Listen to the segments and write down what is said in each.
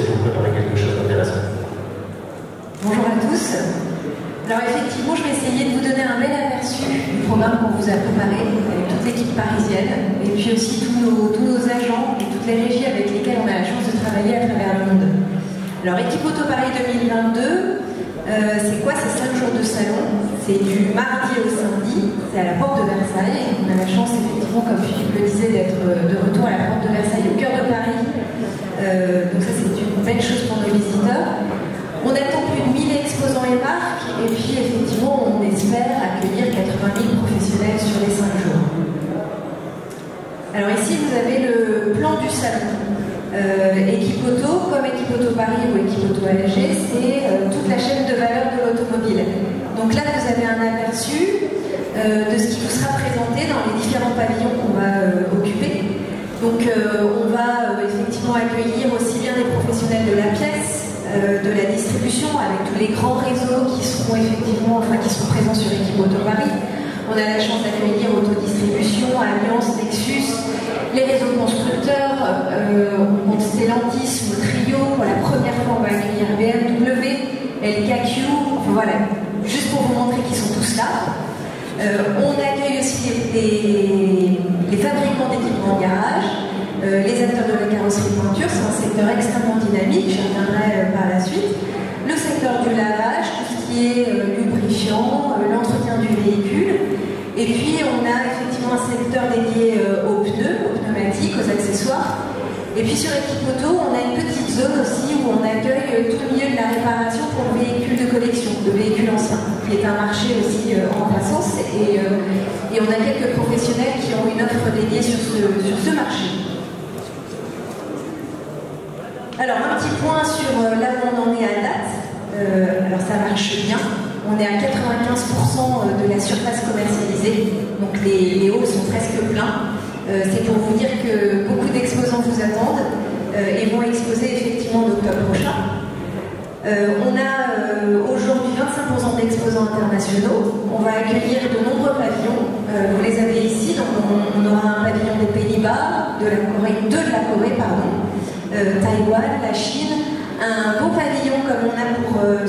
essayer de vous préparer quelque chose d'intéressant. Bonjour à tous. Alors effectivement, je vais essayer de vous donner un bel aperçu du programme qu'on vous a préparé avec toute l'équipe parisienne et puis aussi tous nos agents et toutes les régies avec lesquelles on a la chance de travailler à travers le monde. Alors Équipe Auto Paris 2022, c'est quoi? C'est 5 jours de salon. C'est du mardi au samedi, c'est à la porte de Versailles. On a la chance effectivement, comme Philippe le disait, d'être de retour à la porte de Versailles au cœur de Paris. Donc ça c'est une belle chose pour nos visiteurs. On attend plus de 1000 exposants et marques, et puis effectivement, on espère accueillir 80 000 professionnels sur les 5 jours. Alors ici, vous avez le plan du salon. Équipe Auto, comme Équipe Auto Paris ou Équipe Auto AG, c'est toute la chaîne de valeur de l'automobile. Donc là, vous avez un aperçu de ce qui vous sera présenté dans les différents pavillons qu'on va occuper. Donc on va effectivement accueillir aussi bien des professionnels de la pièce, de la distribution avec tous les grands réseaux qui seront effectivement, qui sont présents sur Équipe Auto Paris. On a la chance d'accueillir Autodistribution, Alliance, Nexus, les réseaux constructeurs, on compte Stellantis ou Trio. Pour la première fois, on va accueillir BMW, LKQ, enfin voilà, juste pour vous montrer qu'ils sont tous là. On accueille aussi les fabricants d'équipements de garage, les acteurs de la carrosserie peinture, c'est un secteur extrêmement dynamique, j'y reviendrai par la suite. Le secteur du lavage, tout ce qui est lubrifiant, l'entretien du véhicule. Et puis on a effectivement un secteur dédié aux pneus, aux pneumatiques, aux accessoires. Et puis sur Équipe Auto, on a une petite zone aussi où on accueille tout le milieu de la réparation pour le véhicule de collection, le véhicule ancien, qui est un marché aussi en croissance. Et on a quelques professionnels qui ont une offre dédiée sur ce marché. Alors, un petit point sur là où on en est à date. Alors, ça marche bien. On est à 95% de la surface commercialisée. Donc, les halls sont presque pleins. C'est pour vous dire que beaucoup d'exposants vous attendent et vont exposer effectivement en octobre prochain. On a aujourd'hui 25% d'exposants internationaux. On va accueillir de nombreux pavillons. Vous les avez ici. Donc, on aura un pavillon des Pays-Bas, de la Corée, Taïwan, la Chine, un beau pavillon comme on a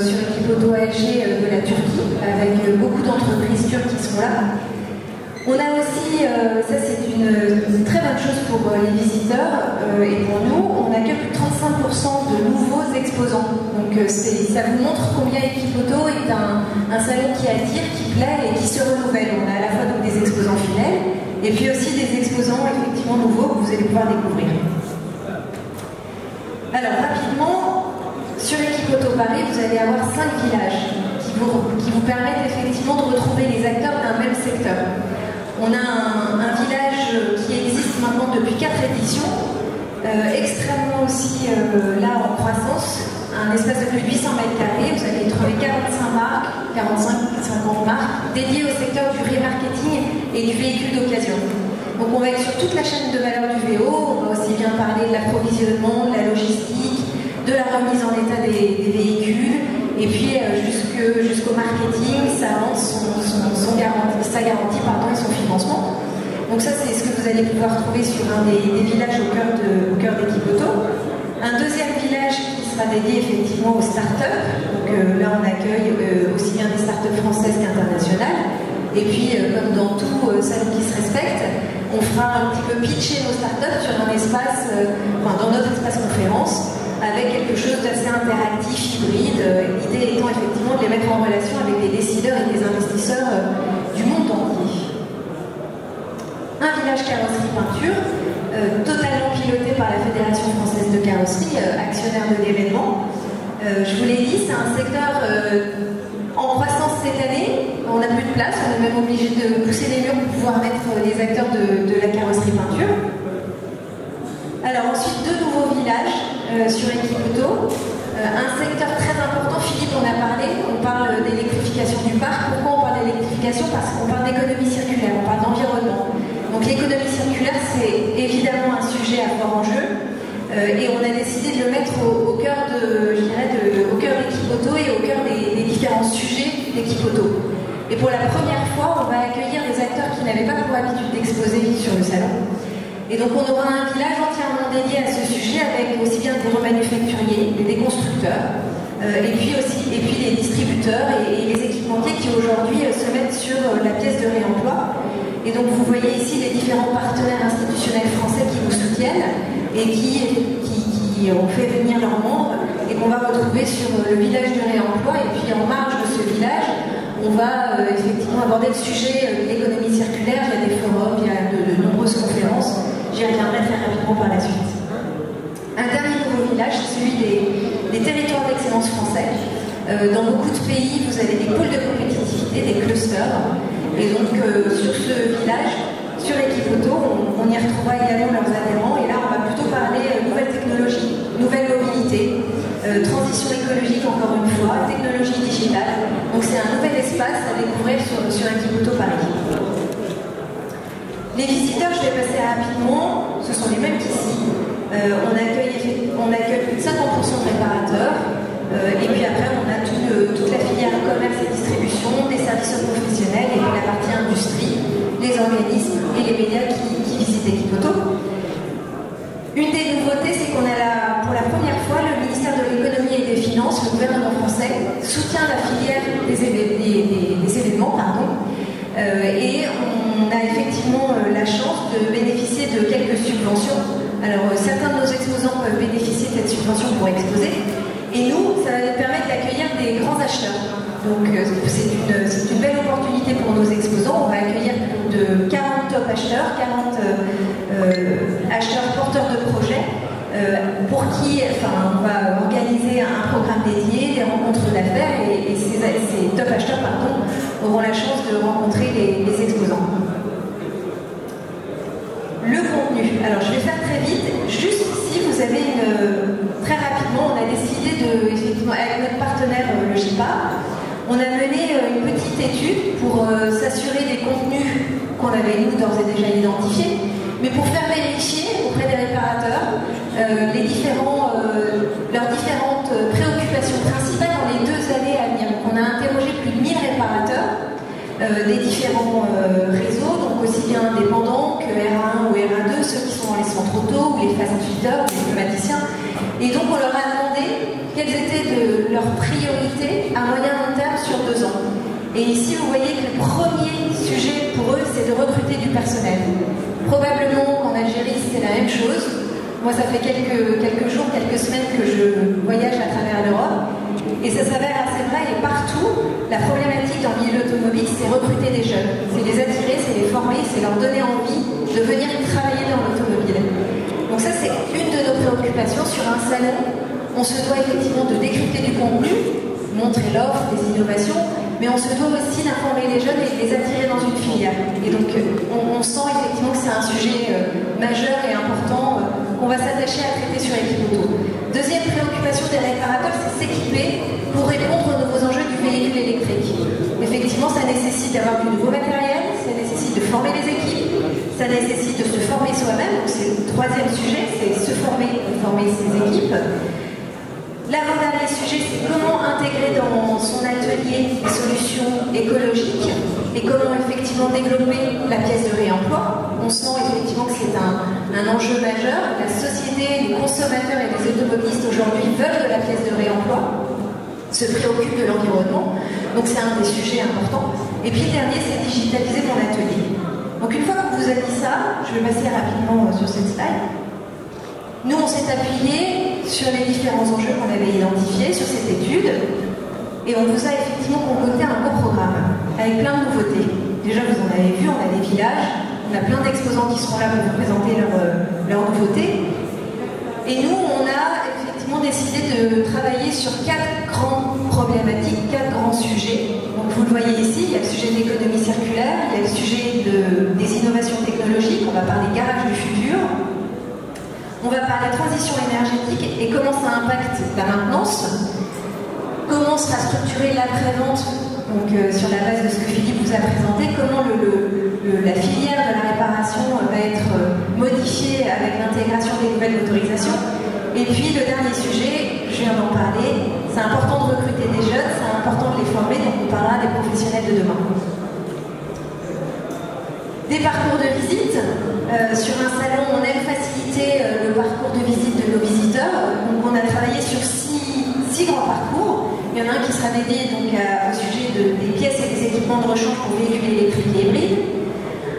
sur Équipe Auto AG de la Turquie, avec beaucoup d'entreprises turques qui sont là. On a aussi, ça c'est une très bonne chose pour les visiteurs et pour nous, on accueille plus de 35% de nouveaux exposants. Donc ça vous montre combien Équipe Auto est un salon qui attire, qui plaît et qui se renouvelle. On a à la fois donc des exposants fidèles et puis aussi des exposants effectivement nouveaux que vous allez pouvoir découvrir. Alors rapidement, sur Équipe Auto Paris, vous allez avoir 5 villages qui vous permettent effectivement de retrouver les acteurs d'un même secteur. On a un village qui existe maintenant depuis 4 éditions, extrêmement aussi là en croissance, un espace de plus de 800 mètres carrés, vous allez trouver 45 marques, 45-50 marques, dédiées au secteur du remarketing et du véhicule d'occasion. Donc on va être sur toute la chaîne de valeur du VO, on va aussi bien parler de l'approvisionnement, de la logistique, de la remise en état des véhicules, et puis jusqu'au marketing, sa vente, sa garantie et son financement. Donc ça c'est ce que vous allez pouvoir trouver sur un des villages au cœur d'Équipe Auto. Un deuxième village qui sera dédié effectivement aux startups. Donc là on accueille aussi bien des startups françaises qu'internationales. Et puis, comme dans tout salon qui se respecte, on fera un petit peu pitcher nos startups sur un espace, dans notre espace conférence, avec quelque chose d'assez interactif, hybride. L'idée étant effectivement de les mettre en relation avec des décideurs et des investisseurs du monde entier. Un village carrosserie peinture, totalement piloté par la Fédération française de carrosserie, actionnaire de l'événement. Je vous l'ai dit, c'est un secteur en croissance cette année. On n'a plus de place, on est même obligé de pousser les murs pour pouvoir mettre les acteurs de la carrosserie peinture. Alors ensuite, 2 nouveaux villages sur Équipe Auto. Un secteur très important, Philippe en a parlé, on parle d'électrification du parc. Pourquoi on parle d'électrification? Parce qu'on parle d'économie circulaire, on parle d'environnement. Donc l'économie circulaire, c'est évidemment un sujet à fort enjeu. Et on a décidé de le mettre au cœur d'Équipe Auto et au cœur des différents sujets d'Équipe Auto. Et pour la première fois, on va accueillir des acteurs qui n'avaient pas pour habitude d'exposer sur le salon. Et donc on aura un village entièrement dédié à ce sujet avec aussi bien des remanufacturiers, des constructeurs, et puis les distributeurs et les équipementiers qui aujourd'hui se mettent sur la pièce de réemploi. Et donc vous voyez ici les différents partenaires institutionnels français qui nous soutiennent et qui ont fait venir leurs membres et qu'on va retrouver sur le village du réemploi. Et puis en marge de ce village, on va effectivement aborder le sujet de l'économie circulaire. Il y a des forums, il y a de nombreuses conférences. J'y reviendrai très rapidement par la suite. Un dernier nouveau village, c'est celui des territoires d'excellence français. Dans beaucoup de pays, vous avez des pôles de compétitivité, des clusters. Et donc, sur ce village, sur Equipoto, on y retrouvera également leurs adhérents. Et là, on va plutôt parler nouvelles technologies, nouvelles mobilités, transition écologique, encore une fois, technologie digitale. Donc, c'est un nouvel espace à découvrir sur Equipoto Paris. Les visiteurs, je vais passer rapidement, ce sont les mêmes qu'ici. On accueille plus de 50% de réparateurs. Et puis après, on a toute la filière commerce et distribution, des services professionnels et puis la partie industrie, les organismes et les médias qui visitent Equipoto. Une des nouveautés, c'est qu'on a pour la première fois, le ministère de l'économie et des finances, le gouvernement français, soutient la filière des événements. Et on a effectivement la chance de bénéficier de quelques subventions. Alors, certains de nos exposants peuvent bénéficier de cette subvention pour exposer. Et nous, ça va nous permettre d'accueillir des grands acheteurs. Donc c'est une belle opportunité pour nos exposants. On va accueillir plus de 40 top acheteurs, 40 acheteurs porteurs de projets, pour qui on va organiser un programme dédié, des rencontres d'affaires, et ces top acheteurs auront la chance de rencontrer les exposants. Le contenu. Alors je vais faire très vite. Juste ici, vous avez très rapidement, on a décidé effectivement, avec notre partenaire le JIPA, on a mené une petite étude pour s'assurer des contenus qu'on avait nous d'ores et déjà identifiés, mais pour faire vérifier auprès des réparateurs leurs différentes préoccupations principales dans les 2 années à venir. Donc, on a interrogé plus de 1000 réparateurs des différents réseaux, donc aussi bien indépendants que RA1 ou RA2, ceux qui sont dans les centres auto, ou les faciliteurs, les pneumaticiens. Et donc on leur a demandé quelles étaient leurs priorités à moyen long terme sur 2 ans. Et ici vous voyez que le premier sujet pour eux, c'est de recruter du personnel. Probablement qu'en Algérie c'est la même chose. Moi ça fait quelques jours, quelques semaines que je voyage à travers l'Europe. Et ça s'avère assez vrai, et partout, la problématique dans le milieu automobile, c'est recruter des jeunes. C'est les attirer, c'est les former, c'est leur donner envie de venir travailler dans l'automobile. Donc ça, c'est une de nos préoccupations. Sur un salon, on se doit effectivement de décrypter du contenu, montrer l'offre, des innovations, mais on se doit aussi d'informer les jeunes et de les attirer dans une filière. Et donc, on sent effectivement que c'est un sujet majeur et important qu'on va s'attacher à traiter sur Equipoto. Deuxième préoccupation des réparateurs, c'est s'équiper pour répondre aux nouveaux enjeux du véhicule électrique. Effectivement, ça nécessite d'avoir du nouveau matériel, ça nécessite de former les équipes, ça nécessite de se former soi-même. Donc c'est le troisième sujet, c'est se former et former ses équipes. L'avant-dernier sujet, c'est comment intégrer dans son atelier des solutions écologiques et comment effectivement développer la pièce de réemploi. On sent effectivement que c'est un enjeu majeur. La société, les consommateurs et les automobilistes aujourd'hui veulent de la pièce de réemploi, se préoccupent de l'environnement. Donc c'est un des sujets importants. Et puis le dernier, c'est digitaliser mon atelier. Donc une fois qu'on vous a dit ça, je vais passer rapidement sur cette slide. Nous, on s'est appuyé sur les différents enjeux qu'on avait identifiés sur cette étude et on vous a effectivement concocté un beau programme avec plein de nouveautés. Déjà, vous en avez vu, on a des villages, on a plein d'exposants qui seront là pour vous présenter leurs nouveautés. Et nous, on a effectivement décidé de travailler sur 4 grandes problématiques, 4 grands sujets. Donc vous le voyez ici, il y a le sujet de l'économie circulaire, il y a le sujet des innovations technologiques, on va parler garage du futur. On va parler transition énergétique et comment ça impacte la maintenance, comment sera structurée l'après-vente, donc sur la base de ce que Philippe vous a présenté, comment la filière de la réparation va être modifiée avec l'intégration des nouvelles motorisations. Et puis le dernier sujet, je viens d'en parler, c'est important de recruter des jeunes, c'est important de les former, donc on parlera des professionnels de demain. Des parcours de visite. Sur un salon, on aime faciliter le parcours de visite de nos visiteurs. Donc on a travaillé sur six grands parcours. Il y en a un qui sera dédié donc, au sujet des pièces et des équipements de rechange pour véhicules électriques et hybrides.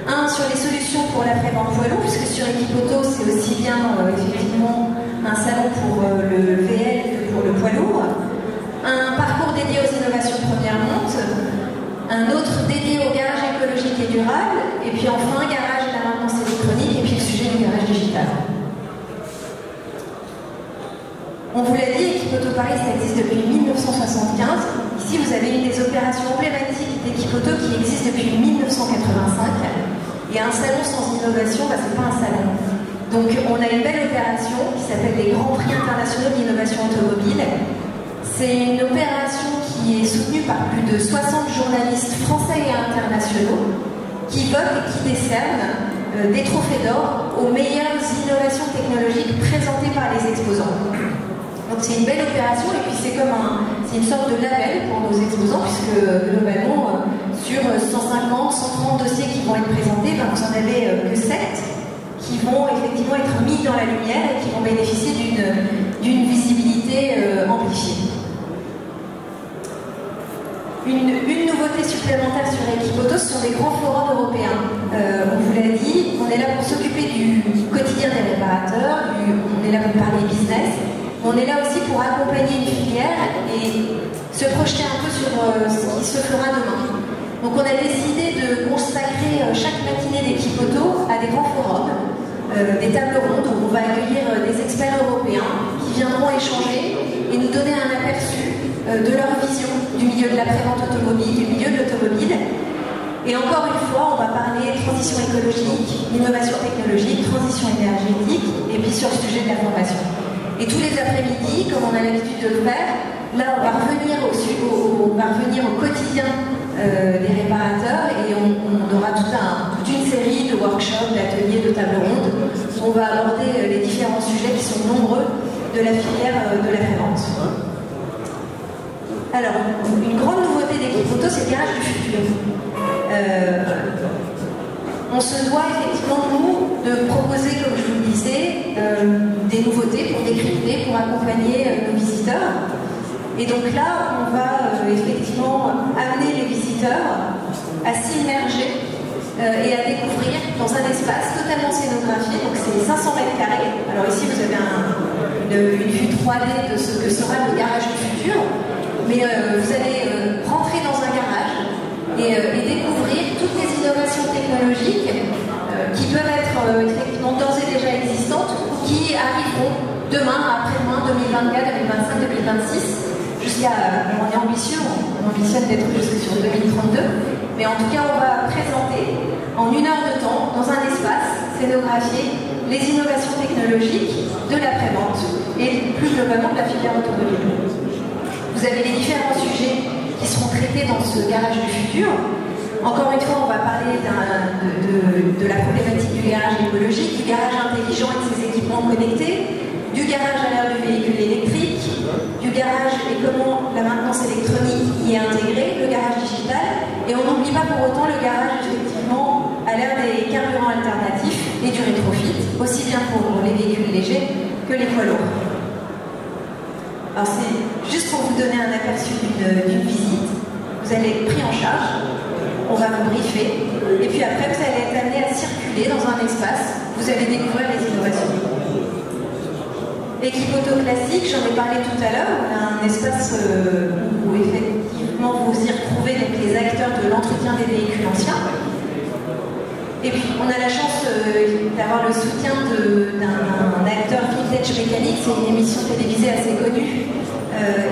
Un sur les solutions pour l'après-vente poids lourd, puisque sur Equipoto, c'est aussi bien effectivement un salon pour le VL que pour le poids lourd. Un parcours dédié aux innovations de première monte. Un autre dédié au garage écologique et durable. Et puis enfin, un garage et la maintenance électronique. Et puis le sujet du garage digital. On vous l'a dit, Equipoto Paris, ça existe depuis 1975. Ici, vous avez une des opérations emblématiques d'Equipoto qui existe depuis 1985. Et un salon sans innovation, bah, c'est pas un salon. Donc, on a une belle opération qui s'appelle les Grands Prix internationaux d'innovation automobile. C'est une opération qui est soutenue par plus de 60 journalistes français et internationaux qui votent et qui décernent des trophées d'or aux meilleures innovations technologiques présentées par les exposants. Donc c'est une belle opération et puis c'est une sorte de label pour nos exposants puisque globalement sur 150, 130 dossiers qui vont être présentés, ben, vous en avez que 7 qui vont effectivement être mis dans la lumière et qui vont bénéficier d'une visibilité amplifiée. Une nouveauté supplémentaire sur Equipoto, ce sont les grands forums européens. On vous l'a dit, on est là pour s'occuper du quotidien des réparateurs, on est là pour parler business, on est là aussi pour accompagner une filière et se projeter un peu sur ce qui se fera demain. Donc on a décidé de consacrer chaque matinée d'Equipoto à des grands forums, des tables rondes où on va accueillir des experts européens qui viendront échanger et nous donner un aperçu de leur vision du milieu de l'après-vente automobile, du milieu de l'automobile. Et encore une fois, on va parler transition écologique, innovation technologique, transition énergétique, et puis sur le sujet de la formation. Et tous les après-midi, comme on a l'habitude de le faire, là on va revenir au quotidien des réparateurs et on aura toute une série de workshops, d'ateliers, de tables rondes où on va aborder les différents sujets qui sont nombreux de la filière de l'après-vente. Alors, une grande nouveauté d'Equipoto, c'est le garage du futur. On se doit effectivement, nous, de proposer, comme je vous le disais, des nouveautés pour décrypter, pour accompagner nos visiteurs. Et donc là, on va effectivement amener les visiteurs à s'immerger et à découvrir dans un espace totalement scénographié. Donc c'est 500 mètres carrés. Alors ici, vous avez une vue 3D de ce que sera le garage du futur. Mais vous allez rentrer dans un garage et découvrir toutes les innovations technologiques qui peuvent être effectivement d'ores et déjà existantes ou qui arriveront demain, après-demain, 2024, 2025, 2026, jusqu'à... on est ambitieux, on ambitionne d'être jusque sur 2032, mais en tout cas on va présenter en 1 heure de temps, dans un espace scénographié, les innovations technologiques de l'après-vente et plus globalement de la filière automobile. Vous avez les différents sujets qui seront traités dans ce garage du futur. Encore une fois, on va parler de la problématique du garage écologique, du garage intelligent et de ses équipements connectés, du garage à l'ère du véhicule électrique, du garage et comment la maintenance électronique y est intégrée, le garage digital, et on n'oublie pas pour autant le garage effectivement à l'ère des carburants alternatifs et du rétrofit, aussi bien pour les véhicules légers que les poids lourds. Alors c'est juste pour vous donner un aperçu d'une visite. Vous allez être pris en charge, on va vous briefer, et puis après vous allez être amené à circuler dans un espace, vous allez découvrir les innovations. Equipoto classique, j'en ai parlé tout à l'heure, on a un espace où effectivement vous y retrouvez donc, les acteurs de l'entretien des véhicules anciens. Et puis on a la chance d'avoir le soutien d'un acteur Vintage Mécanique, c'est une émission télévisée assez connue.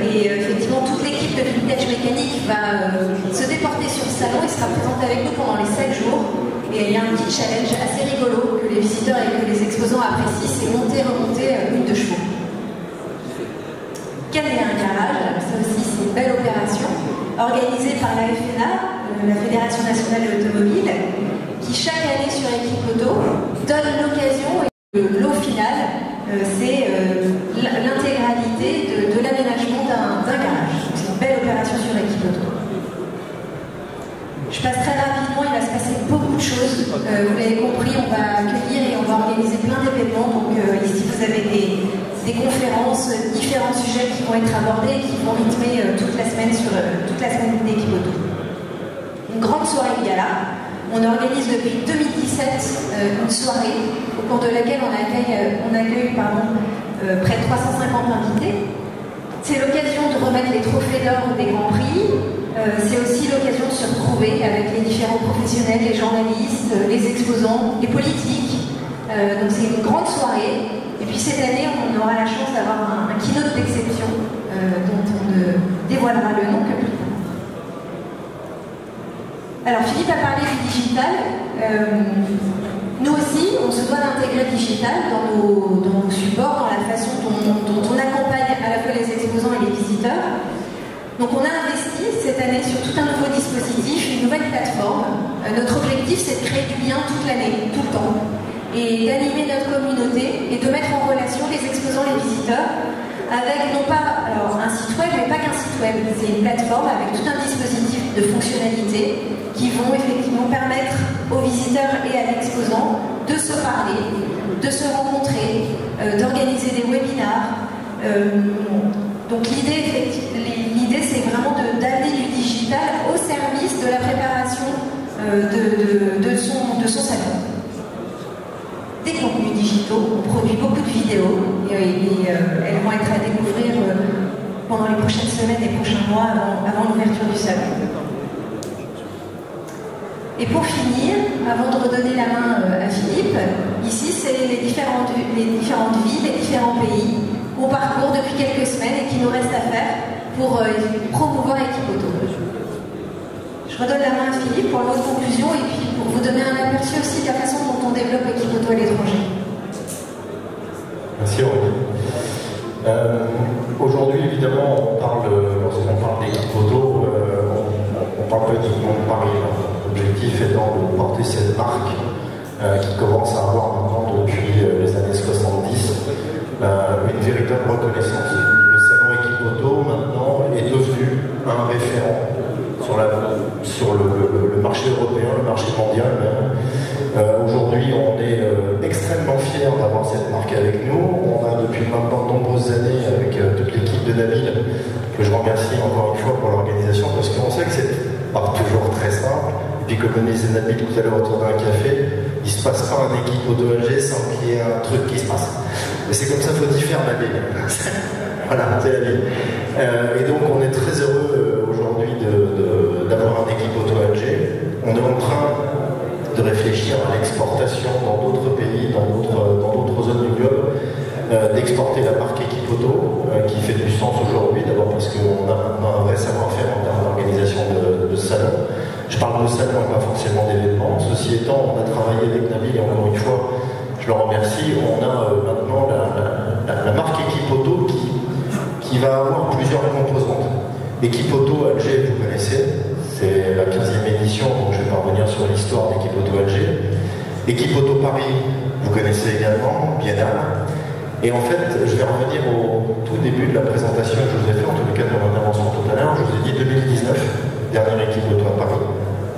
Et effectivement toute l'équipe de Vintage Mécanique va se déporter sur le salon et sera présente avec nous pendant les 7 jours. Et il y a un petit challenge assez rigolo que les visiteurs et que les exposants apprécient, c'est monter-remonter une de chevaux. Caler un garage, ça aussi c'est une belle opération, organisée par la FNA, la Fédération Nationale de l'Automobile, qui chaque année sur Equipoto donne l'occasion et le lot final, c'est l'intégralité de l'aménagement d'un garage. C'est une belle opération sur Equipoto. Je passe très rapidement, il va se passer beaucoup de choses. Vous l'avez compris, on va accueillir et on va organiser plein d'événements. Donc ici, vous avez des conférences, différents sujets qui vont être abordés et qui vont rythmer toute la semaine d'Equipoto. Une grande soirée de gala. On organise depuis 2017 une soirée au cours de laquelle on accueille près de 350 invités. C'est l'occasion de remettre les trophées d'or des Grands Prix. C'est aussi l'occasion de se retrouver avec les différents professionnels, les journalistes, les exposants, les politiques. Donc c'est une grande soirée. Et puis cette année, on aura la chance d'avoir un keynote d'exception dont on ne dévoilera le nom que plus tard. Alors Philippe a parlé du digital. Nous aussi, on se doit d'intégrer le digital dans nos supports, dans la façon dont on accompagne à la fois les exposants et les visiteurs. Donc on a investi cette année sur tout un nouveau dispositif, une nouvelle plateforme. Notre objectif, c'est de créer du lien toute l'année, tout le temps, et d'animer notre communauté et de mettre en relation les exposants et les visiteurs avec non pas un site web, mais pas qu'un site web. C'est une plateforme avec tout un dispositif de fonctionnalités qui vont effectivement permettre aux visiteurs et à l'exposant de se parler, de se rencontrer, d'organiser des webinars. Donc l'idée c'est vraiment d'amener du digital au service de la préparation de son salon. Des contenus digitaux, on produit beaucoup de vidéos et elles vont être à découvrir pendant les prochaines semaines et prochains mois avant l'ouverture du salon. Et pour finir, avant de redonner la main à Philippe, ici c'est les différentes villes, les différents pays qu'on parcourt depuis quelques semaines et qui nous reste à faire pour promouvoir Equipoto. Je redonne la main à Philippe pour votre conclusion et puis pour vous donner un aperçu aussi de la façon dont on développe Equipoto à l'étranger. Merci Aurélie. Aujourd'hui, évidemment, lorsqu'on parle d'Equipoto, on parle pas uniquement de Paris. L'objectif étant de porter cette marque qui commence à avoir maintenant depuis les années 70 une véritable reconnaissance. Le salon Equipoto maintenant est devenu un référent sur le marché européen, le marché mondial. Aujourd'hui, on est extrêmement fiers d'avoir cette marque avec nous. On a depuis maintenant de nombreuses années avec toute l'équipe de Nabil, que je remercie encore une fois pour l'organisation, parce qu'on sait que c'est pas toujours très simple. Et puis comme le disait Nabil tout à l'heure autour d'un café, il ne se passe pas un Equipoto Alger sans qu'il y ait un truc qui se passe. Et c'est comme ça qu'il faut y faire, Nabil. Voilà, c'est la vie. Et donc on est très heureux aujourd'hui d'avoir un Equipoto Alger. On est en train de réfléchir à l'exportation dans d'autres pays, dans d'autres zones du globe, d'exporter la marque Equipoto, qui fait du sens aujourd'hui, d'abord parce qu'on a maintenant un vrai savoir-faire en termes d'organisation de salon. Je parle de salon et pas forcément d'événements. Ceci étant, on a travaillé avec Nabil et encore une fois, je le remercie. On a maintenant la marque Equipoto qui va avoir plusieurs composantes. Equipoto Alger, vous connaissez, c'est la 15e édition, donc je vais pas revenir sur l'histoire d'Equipoto Alger. Equipoto Paris, vous connaissez également, Biennale. Et en fait, je vais revenir au tout début de la présentation que je vous ai fait, en tout cas de mon intervention tout à l'heure. Je vous ai dit 2019, dernière Equipoto à Paris.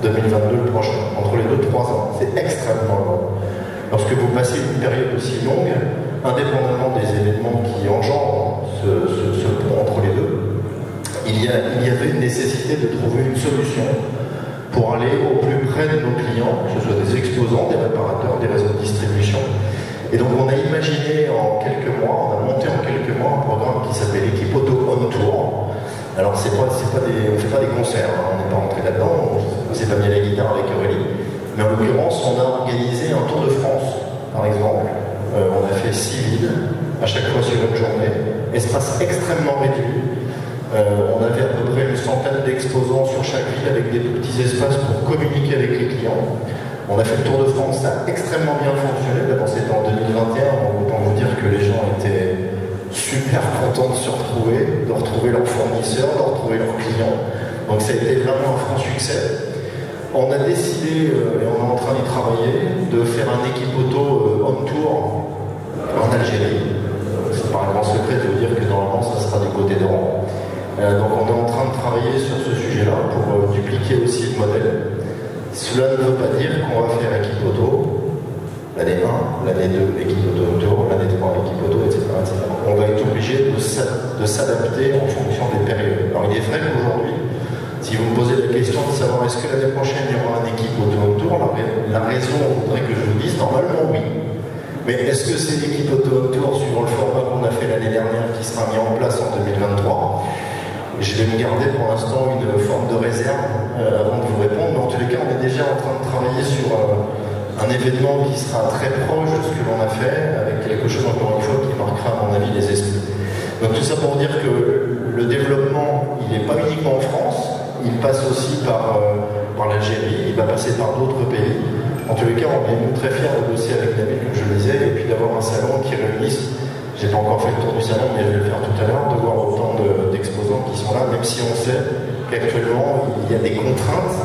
2022 le prochain, entre les 2-3 ans. C'est extrêmement long. Lorsque vous passez une période aussi longue, indépendamment des événements qui engendrent ce pont entre les deux, il y avait une nécessité de trouver une solution pour aller au plus près de nos clients, que ce soit des exposants, des réparateurs, des réseaux de distribution. Et donc on a imaginé on a monté en quelques mois un programme qui s'appelle Equipoto On Tour. Alors on ne fait pas des concerts, on n'est pas rentré là-dedans, on s'est pas mis à la guitare avec Aurélie. Mais en l'occurrence, on a organisé un Tour de France, par exemple. On a fait 6 villes, à chaque fois sur une journée. Espace extrêmement réduit. On avait à peu près une centaine d'exposants sur chaque ville avec des tout petits espaces pour communiquer avec les clients. On a fait le Tour de France, ça a extrêmement bien fonctionné. D'abord c'était en 2021, donc autant vous dire que les gens étaient super contents de se retrouver, de retrouver leurs fournisseurs, de retrouver leurs clients. Donc ça a été vraiment un franc succès. On a décidé, et on est en train d'y travailler, de faire un Equipoto on tour en Algérie. C'est pas un grand secret de vous dire que normalement ça sera des côtés d'Oran. Donc on est en train de travailler sur ce sujet-là pour dupliquer aussi le modèle. Cela ne veut pas dire qu'on va faire équipe auto, l'année 1, l'année 2, équipe auto, l'année 3, équipe auto, etc., etc. On va être obligé de s'adapter en fonction des périodes. Alors il est vrai qu'aujourd'hui, si vous me posez la question de savoir est-ce que l'année prochaine il y aura une équipe auto-autour, la raison voudrait que je vous dise normalement oui. Mais est-ce que c'est l'équipe auto-autour suivant le format qu'on a fait l'année dernière qui sera mis en place en 2023? Je vais me garder pour l'instant une forme de réserve avant de vous répondre, mais en tous les cas on est déjà en train de travailler sur un événement qui sera très proche de ce que l'on a fait, avec quelque chose encore une fois qui marquera à mon avis les esprits. Donc tout ça pour dire que le développement il n'est pas uniquement en France, il passe aussi par l'Algérie, il va passer par d'autres pays. En tous les cas, on est très fiers de bosser avec Nabil, comme je le disais, et puis d'avoir un salon qui réunisse, j'ai pas encore fait le tour du salon, mais je vais le faire tout à l'heure, de voir autant d'exposants qui sont là, même si on sait qu'actuellement, il y a des contraintes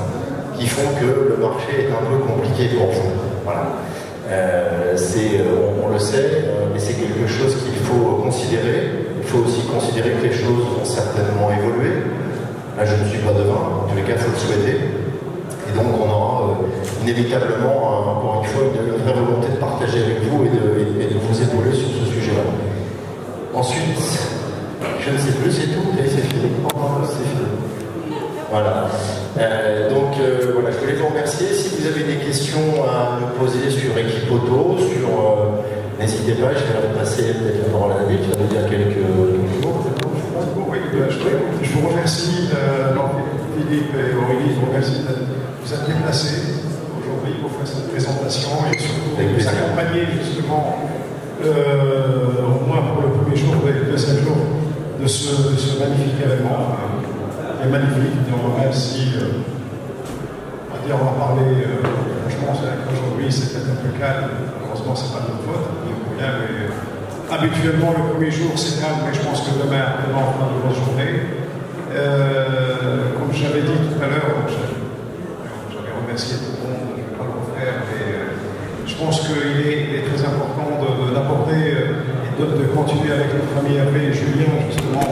qui font que le marché est un peu compliqué pour vous. Voilà. On le sait, mais c'est quelque chose qu'il faut considérer. Il faut aussi considérer que les choses vont certainement évoluer. Là, je ne suis pas devin, en tous les cas, il faut le souhaiter. Et donc, on aura inévitablement, encore une fois, une vraie volonté de partager avec vous et de vous épauler sur ce sujet-là. Ensuite, je ne sais plus, c'est tout, c'est fini. C'est fini. Voilà. Donc, voilà, je voulais vous remercier. Si vous avez des questions à me poser sur Équipe Auto, n'hésitez pas, je vais repasser peut-être pendant la nuit, tu vas nous dire quelques mots. Oui, je vous remercie, Philippe et Aurélie, je vous remercie de vous être déplacés aujourd'hui pour faire cette présentation et surtout de vous accompagner justement, au moins pour le premier jour et le deuxième jour de ce magnifique événement. Il est magnifique, même si on va parler, franchement, aujourd'hui c'est peut-être un peu calme, malheureusement c'est pas de notre faute, mais habituellement le premier jour c'est calme, mais je pense que demain on fera de bonne journée. Comme j'avais dit tout à l'heure, j'avais remercié tout le monde, je ne vais pas le refaire, mais je pense qu'il est très important d'aborder et de continuer avec notre ami Hervé et Julien justement